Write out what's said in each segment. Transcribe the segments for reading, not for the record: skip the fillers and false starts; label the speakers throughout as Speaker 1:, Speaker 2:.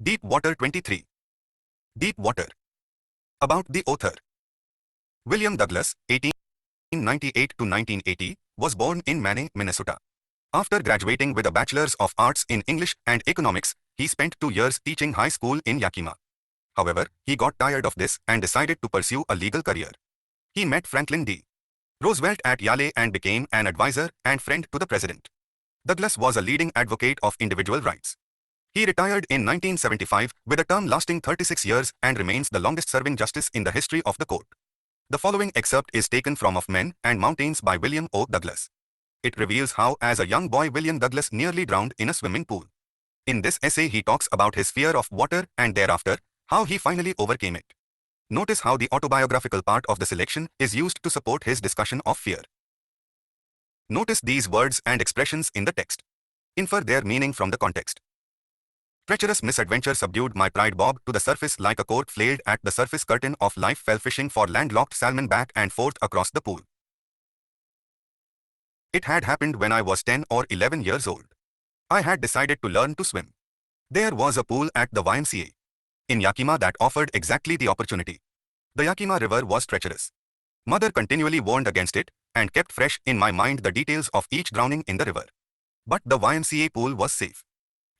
Speaker 1: Deep Water 23. Deep Water. About the author. William Douglas, 1898 to 1980, was born in Manay, Minnesota. After graduating with a Bachelor's of Arts in English and Economics, he spent 2 years teaching high school in Yakima. However, he got tired of this and decided to pursue a legal career. He met Franklin D. Roosevelt at Yale and became an advisor and friend to the president. Douglas was a leading advocate of individual rights. He retired in 1975 with a term lasting 36 years and remains the longest-serving justice in the history of the court. The following excerpt is taken from Of Men and Mountains by William O. Douglas. It reveals how, as a young boy, William Douglas nearly drowned in a swimming pool. In this essay, he talks about his fear of water and thereafter, how he finally overcame it. Notice how the autobiographical part of the selection is used to support his discussion of fear. Notice these words and expressions in the text. Infer their meaning from the context. Treacherous misadventure subdued my pride. Bob to the surface like a cork flailed at the surface. Curtain of life fell. Fishing for landlocked salmon back and forth across the pool. It had happened when I was 10 or 11 years old. I had decided to learn to swim. There was a pool at the YMCA in Yakima that offered exactly the opportunity. The Yakima River was treacherous. Mother continually warned against it and kept fresh in my mind the details of each drowning in the river. But the YMCA pool was safe.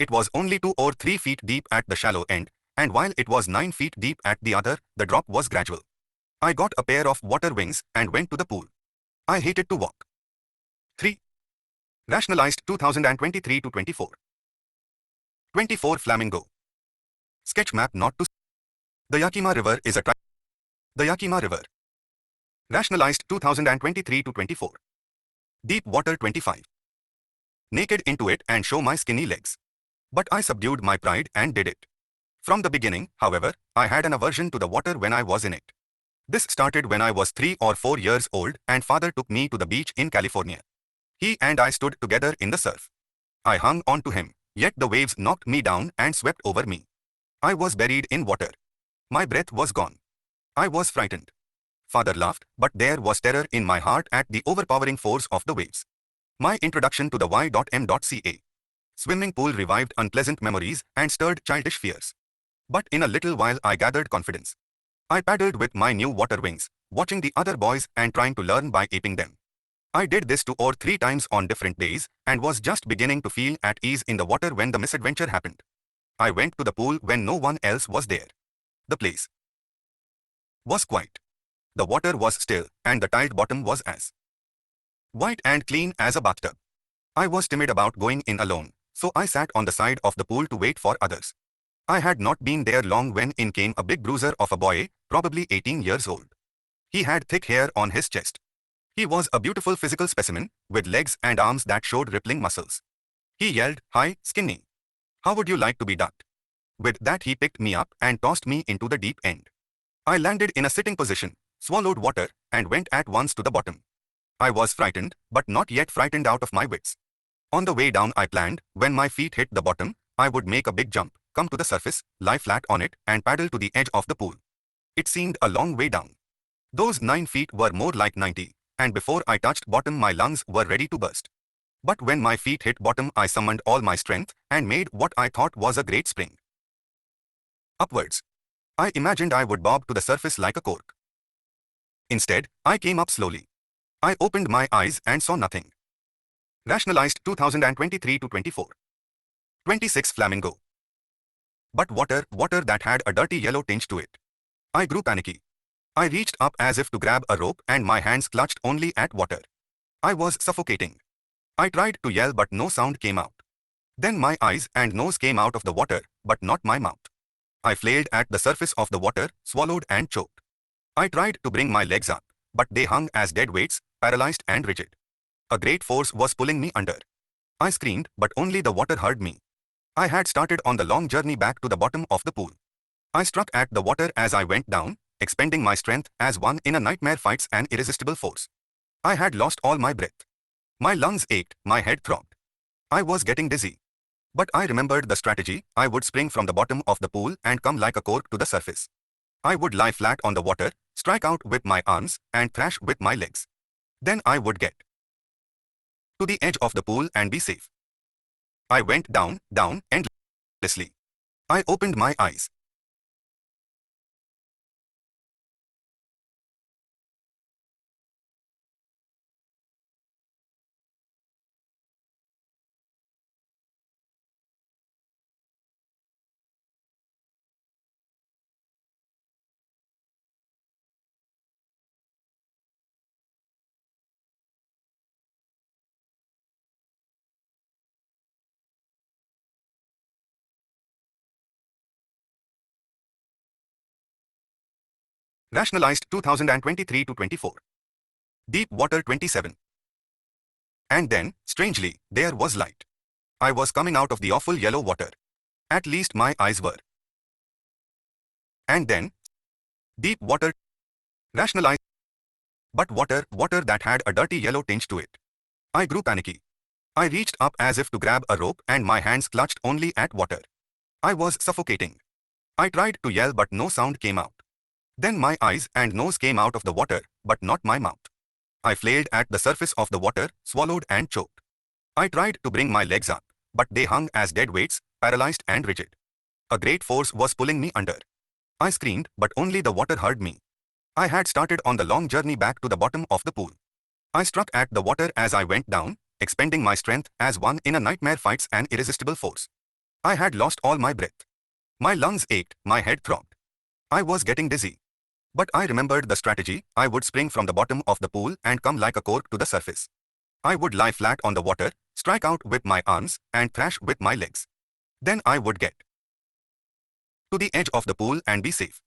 Speaker 1: It was only 2 or 3 feet deep at the shallow end, and while it was 9 feet deep at the other, the drop was gradual. I got a pair of water wings and went to the pool. I hated to walk. 3. Rationalized 2023 to 24. 24 Flamingo. Sketch map not to. The Yakima River is a The Yakima River. Rationalized 2023 to 24. Deep Water 25. Naked into it and show my skinny legs. But I subdued my pride and did it. From the beginning, however, I had an aversion to the water when I was in it. This started when I was 3 or 4 years old and father took me to the beach in California. He and I stood together in the surf. I hung on to him, yet the waves knocked me down and swept over me. I was buried in water. My breath was gone. I was frightened. Father laughed, but there was terror in my heart at the overpowering force of the waves. My introduction to the Y.M.ca. Swimming pool revived unpleasant memories and stirred childish fears. But in a little while I gathered confidence. I paddled with my new water wings, watching the other boys and trying to learn by aping them. I did this 2 or 3 times on different days and was just beginning to feel at ease in the water when the misadventure happened. I went to the pool when no one else was there. The place was quiet. The water was still and the tiled bottom was as white and clean as a bathtub. I was timid about going in alone, so I sat on the side of the pool to wait for others. I had not been there long when in came a big bruiser of a boy, probably 18 years old. He had thick hair on his chest. He was a beautiful physical specimen, with legs and arms that showed rippling muscles. He yelled, "Hi, skinny. How would you like to be ducked?" With that he picked me up and tossed me into the deep end. I landed in a sitting position, swallowed water, and went at once to the bottom. I was frightened, but not yet frightened out of my wits. On the way down I planned, when my feet hit the bottom, I would make a big jump, come to the surface, lie flat on it, and paddle to the edge of the pool. It seemed a long way down. Those 9 feet were more like 90, and before I touched bottom my lungs were ready to burst. But when my feet hit bottom I summoned all my strength and made what I thought was a great spring upwards. I imagined I would bob to the surface like a cork. Instead, I came up slowly. I opened my eyes and saw nothing. Rationalized 2023 to 24. 26 Flamingo. But water that had a dirty yellow tinge to it. I grew panicky. I reached up as if to grab a rope and my hands clutched only at water. I was suffocating. I tried to yell but no sound came out. Then my eyes and nose came out of the water, but not my mouth. I flailed at the surface of the water, swallowed and choked. I tried to bring my legs up, but they hung as dead weights, paralyzed and rigid. A great force was pulling me under. I screamed, but only the water heard me. I had started on the long journey back to the bottom of the pool. I struck at the water as I went down, expending my strength as one in a nightmare fights an irresistible force. I had lost all my breath. My lungs ached, my head throbbed. I was getting dizzy. But I remembered the strategy. I would spring from the bottom of the pool and come like a cork to the surface. I would lie flat on the water, strike out with my arms, and thrash with my legs. Then I would get to the edge of the pool and be safe. I went down, endlessly. I opened my eyes. Rationalized 2023 to 24. Deep water 27. And then, strangely, there was light. I was coming out of the awful yellow water. At least my eyes were. And then, deep water. Rationalized. But water that had a dirty yellow tinge to it. I grew panicky. I reached up as if to grab a rope and my hands clutched only at water. I was suffocating. I tried to yell but no sound came out. Then my eyes and nose came out of the water, but not my mouth. I flailed at the surface of the water, swallowed and choked. I tried to bring my legs up, but they hung as dead weights, paralyzed and rigid. A great force was pulling me under. I screamed, but only the water heard me. I had started on the long journey back to the bottom of the pool. I struck at the water as I went down, expending my strength as one in a nightmare fights an irresistible force. I had lost all my breath. My lungs ached, my head throbbed. I was getting dizzy. But I remembered the strategy. I would spring from the bottom of the pool and come like a cork to the surface. I would lie flat on the water, strike out with my arms, and thrash with my legs. Then I would get to the edge of the pool and be safe.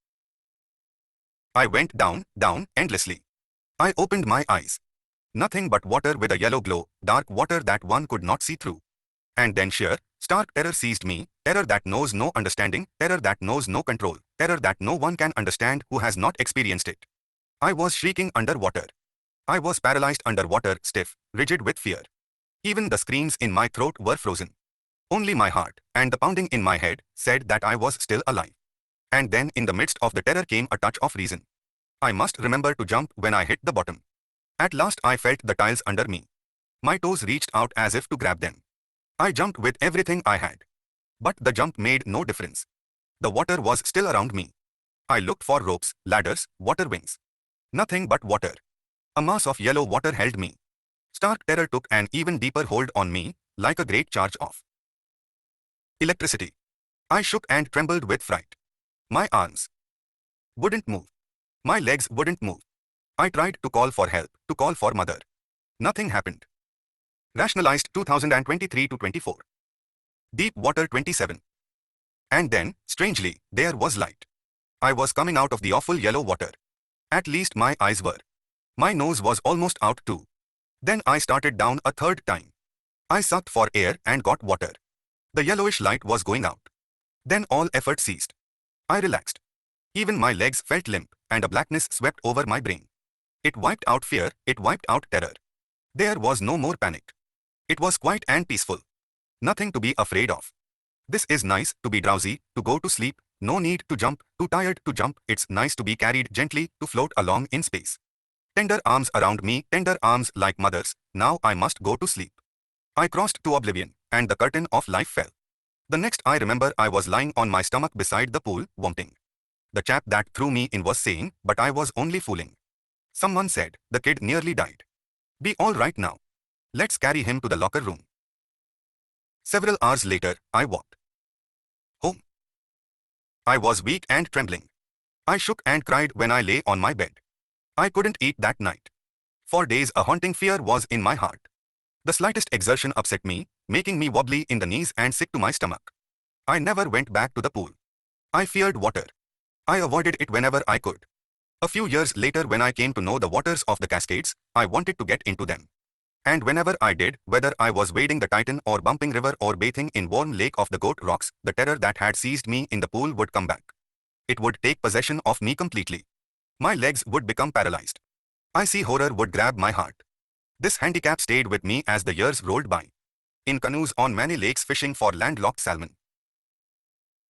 Speaker 1: I went down, endlessly. I opened my eyes. Nothing but water with a yellow glow, dark water that one could not see through. And then sheer, stark terror seized me, terror that knows no understanding, terror that knows no control, terror that no one can understand who has not experienced it. I was shrieking underwater. I was paralyzed underwater, stiff, rigid with fear. Even the screams in my throat were frozen. Only my heart, and the pounding in my head, said that I was still alive. And then in the midst of the terror came a touch of reason. I must remember to jump when I hit the bottom. At last I felt the tiles under me. My toes reached out as if to grab them. I jumped with everything I had. But the jump made no difference. The water was still around me. I looked for ropes, ladders, water wings. Nothing but water. A mass of yellow water held me. Stark terror took an even deeper hold on me, like a great charge of electricity. I shook and trembled with fright. My arms wouldn't move. My legs wouldn't move. I tried to call for help, to call for mother. Nothing happened. Rationalized 2023 to 24. Deep water 27. And then, strangely, there was light. I was coming out of the awful yellow water. At least my eyes were. My nose was almost out too. Then I started down a third time. I sucked for air and got water. The yellowish light was going out. Then all effort ceased. I relaxed. Even my legs felt limp, and a blackness swept over my brain. It wiped out fear, it wiped out terror. There was no more panic. It was quiet and peaceful. Nothing to be afraid of. This is nice, to be drowsy, to go to sleep, no need to jump, too tired to jump, it's nice to be carried gently, to float along in space. Tender arms around me, tender arms like mother's, now I must go to sleep. I crossed to oblivion, and the curtain of life fell. The next I remember I was lying on my stomach beside the pool, vomiting. The chap that threw me in was saying, but I was only fooling. Someone said, the kid nearly died. Be all right now. Let's carry him to the locker room. Several hours later, I walked home. I was weak and trembling. I shook and cried when I lay on my bed. I couldn't eat that night. For days a haunting fear was in my heart. The slightest exertion upset me, making me wobbly in the knees and sick to my stomach. I never went back to the pool. I feared water. I avoided it whenever I could. A few years later when I came to know the waters of the Cascades, I wanted to get into them. And whenever I did, whether I was wading the Titan or bumping river or bathing in warm lake of the Goat Rocks, the terror that had seized me in the pool would come back. It would take possession of me completely. My legs would become paralyzed. I see horror would grab my heart. This handicap stayed with me as the years rolled by. In canoes on many lakes fishing for landlocked salmon.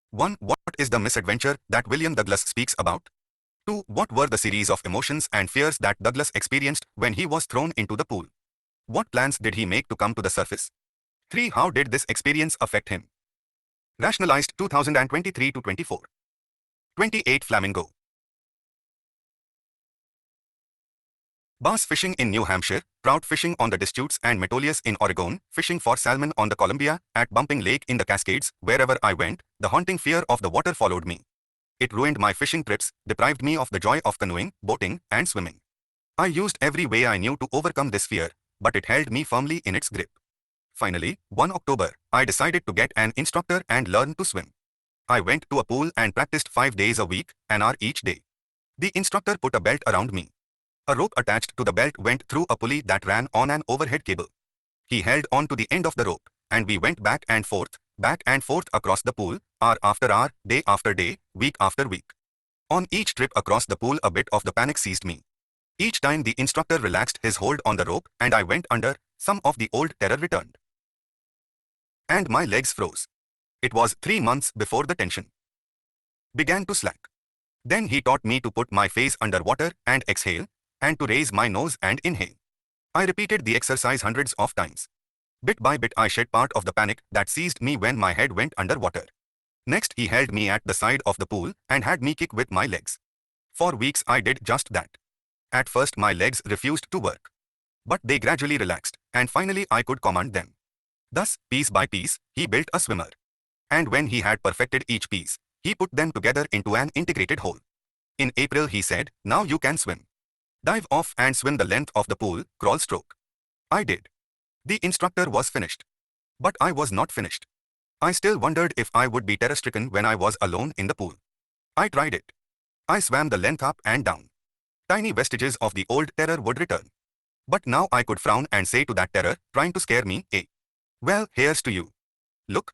Speaker 1: 1. What is the misadventure that William Douglas speaks about? 2. What were the series of emotions and fears that Douglas experienced when he was thrown into the pool? What plans did he make to come to the surface? 3. How did this experience affect him? Rationalized 2023 to 24. 28 Flamingo. Bass fishing in New Hampshire, trout fishing on the Deschutes and Metolius in Oregon, fishing for salmon on the Columbia, at Bumping Lake in the Cascades, wherever I went, the haunting fear of the water followed me. It ruined my fishing trips, deprived me of the joy of canoeing, boating, and swimming. I used every way I knew to overcome this fear, but it held me firmly in its grip. Finally, one October, I decided to get an instructor and learn to swim. I went to a pool and practiced 5 days a week, an hour each day. The instructor put a belt around me. A rope attached to the belt went through a pulley that ran on an overhead cable. He held on to the end of the rope, and we went back and forth across the pool, hour after hour, day after day, week after week. On each trip across the pool, a bit of the panic seized me. Each time the instructor relaxed his hold on the rope and I went under, some of the old terror returned. And my legs froze. It was 3 months before the tension began to slack. Then he taught me to put my face under water and exhale, and to raise my nose and inhale. I repeated the exercise hundreds of times. Bit by bit I shed part of the panic that seized me when my head went under water. Next he held me at the side of the pool and had me kick with my legs. For weeks I did just that. At first my legs refused to work. But they gradually relaxed, and finally I could command them. Thus, piece by piece, he built a swimmer. And when he had perfected each piece, he put them together into an integrated whole. In April he said, "Now you can swim. Dive off and swim the length of the pool, crawl stroke." I did. The instructor was finished. But I was not finished. I still wondered if I would be terror-stricken when I was alone in the pool. I tried it. I swam the length up and down. Tiny vestiges of the old terror would return. But now I could frown and say to that terror, trying to scare me, "Well, here's to you. Look."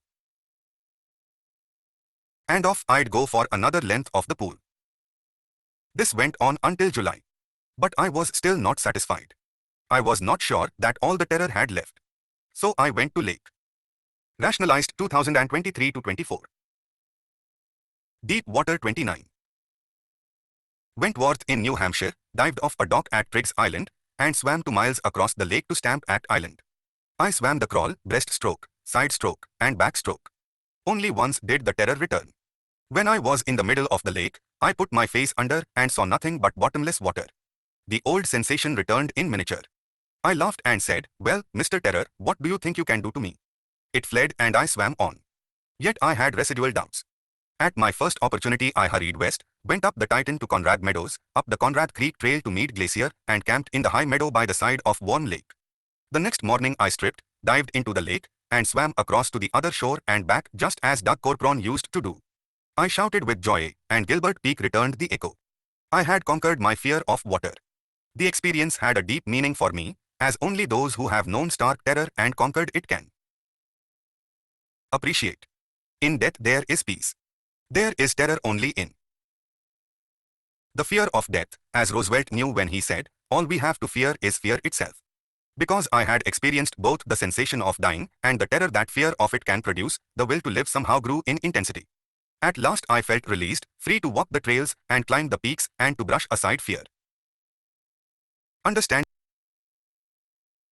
Speaker 1: And off I'd go for another length of the pool. This went on until July. But I was still not satisfied. I was not sure that all the terror had left. So I went to lake. Rationalized 2023 to 24. Deep water 29. Wentworth in New Hampshire, dived off a dock at Triggs Island, and swam 2 miles across the lake to Stamp Act Island. I swam the crawl, breaststroke, side stroke, and backstroke. Only once did the terror return. When I was in the middle of the lake, I put my face under and saw nothing but bottomless water. The old sensation returned in miniature. I laughed and said, "Well, Mr. Terror, what do you think you can do to me?" It fled and I swam on. Yet I had residual doubts. At my first opportunity I hurried west, went up the Titan to Conrad Meadows, up the Conrad Creek Trail to Mead Glacier, and camped in the high meadow by the side of Warm Lake. The next morning I stripped, dived into the lake, and swam across to the other shore and back just as Doug Corcoran used to do. I shouted with joy, and Gilbert Peak returned the echo. I had conquered my fear of water. The experience had a deep meaning for me, as only those who have known stark terror and conquered it can appreciate. In death there is peace. There is terror only in the fear of death, as Roosevelt knew when he said, "All we have to fear is fear itself." Because I had experienced both the sensation of dying and the terror that fear of it can produce, the will to live somehow grew in intensity. At last I felt released, free to walk the trails and climb the peaks and to brush aside fear. Understand